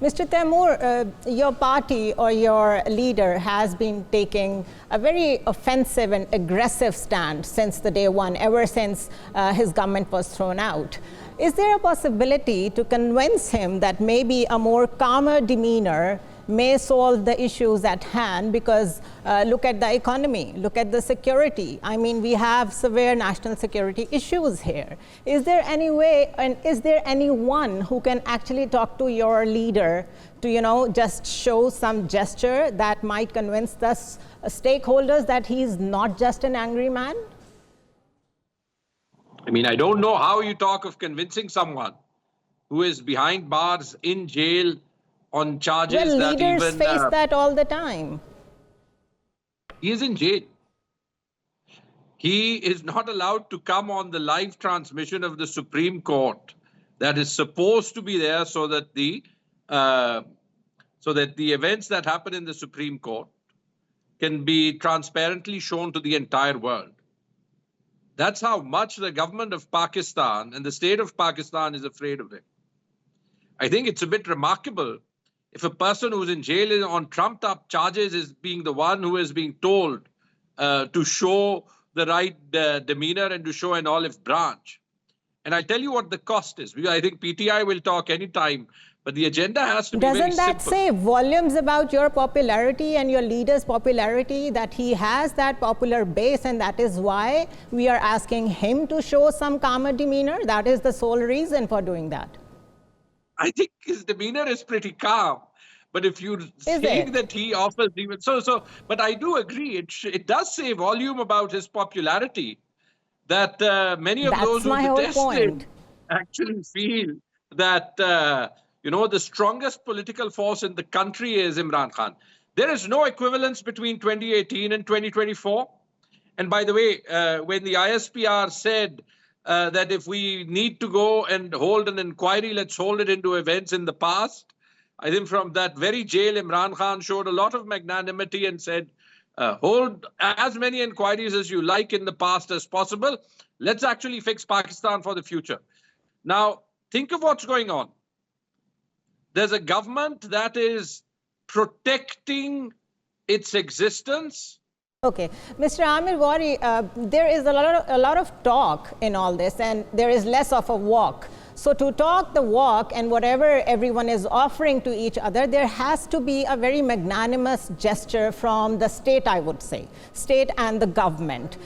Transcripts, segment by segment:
Mr. Taimur, your party or your leader has been taking a very offensive and aggressive stand since the day one, ever since his government was thrown out. Is there a possibility to convince him that maybe a more calmer demeanor may solve the issues at hand? Because look at the economy, look at the security. I mean, we have severe national security issues here. Is there any way, and is there anyone who can actually talk to your leader to, just show some gesture that might convince the stakeholders that he's not just an angry man? I mean, I don't know how you talk of convincing someone who is behind bars in jail on charges that even... leaders face that all the time. He is in jail. He is not allowed to come on the live transmission of the Supreme Court that is supposed to be there so that the events that happen in the Supreme Court can be transparently shown to the entire world. That's how much the government of Pakistan and the state of Pakistan is afraid of him. I think it's a bit remarkable if a person who's in jail on trumped-up charges is being the one who is being told to show the right demeanor and to show an olive branch. And I tell you what the cost is. I think PTI will talk anytime, but the agenda has to be very simple. Doesn't that say volumes about your popularity and your leader's popularity, that he has that popular base, and that is why we are asking him to show some calmer demeanor? That is the sole reason for doing that. I think his demeanor is pretty calm. But if you think that he offers even but I do agree, it does say volume about his popularity, that many of those who detest him actually feel that, the strongest political force in the country is Imran Khan. There is no equivalence between 2018 and 2024. And by the way, when the ISPR said that if we need to go and hold an inquiry, let's hold it into events in the past, I think from that very jail, Imran Khan showed a lot of magnanimity and said, hold as many inquiries as you like in the past as possible. Let's actually fix Pakistan for the future. Now, think of what's going on. There's a government that is protecting its existence. Okay, Mr. Aamir Ghauri, there is a lot of talk in all this, and there is less of a walk. So to talk the walk and whatever everyone is offering to each other, there has to be a very magnanimous gesture from the state, I would say, state and the government.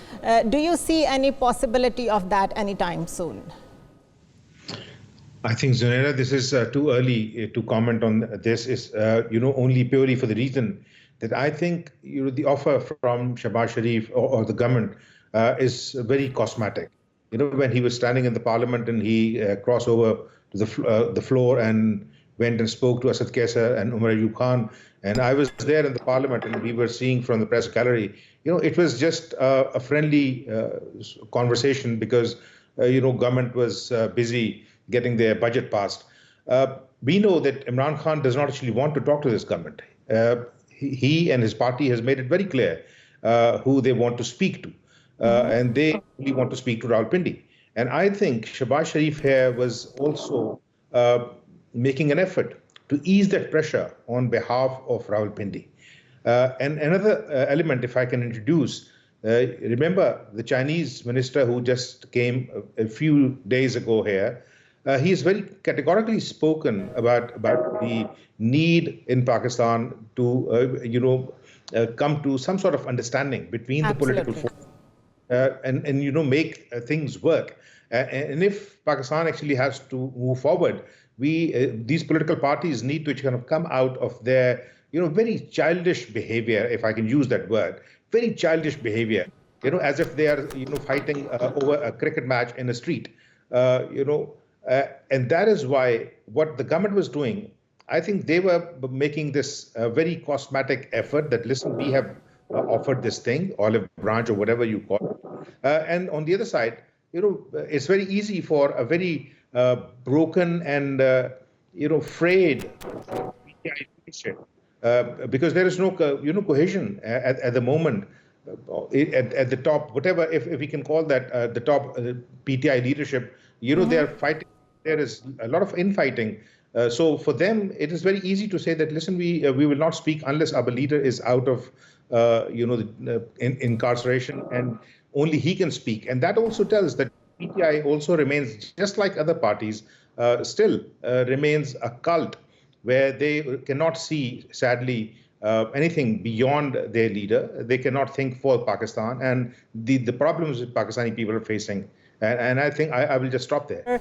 Do you see any possibility of that anytime soon? I think, Zunaira, this is too early to comment on this. Is only purely for the reason that I think the offer from Shehbaz Sharif or the government is very cosmetic. When he was standing in the parliament and he crossed over to the floor and went and spoke to Asad Kaisar and Umar Ayub Khan, and I was there in the parliament and we were seeing from the press gallery, it was just a friendly conversation because, government was busy getting their budget passed. We know that Imran Khan does not actually want to talk to this government. He and his party has made it very clear who they want to speak to. And they really want to speak to Rawalpindi. And I think Shehbaz Sharif here was also making an effort to ease that pressure on behalf of Rawalpindi. And another element, if I can introduce, remember the Chinese minister who just came a few days ago here, he has very categorically spoken about the need in Pakistan to, come to some sort of understanding between the political forces. And make things work. And if Pakistan actually has to move forward, these political parties need to kind of come out of their very childish behavior, if I can use that word, very childish behavior, as if they are fighting over a cricket match in a street, and that is why what the government was doing, I think they were making this very cosmetic effort that, listen, we have offered this thing, olive branch or whatever you call it. And on the other side, it's very easy for a very broken and, frayed PTI leadership, because there is no, cohesion at the moment at the top, whatever, if we can call that the top PTI leadership, they are fighting. There is a lot of infighting So for them, it is very easy to say that, listen, we will not speak unless our leader is out of incarceration, and only he can speak. And that also tells that PTI also remains, just like other parties, still remains a cult where they cannot see, sadly, anything beyond their leader. They cannot think for Pakistan and the problems that Pakistani people are facing. And I think I will just stop there.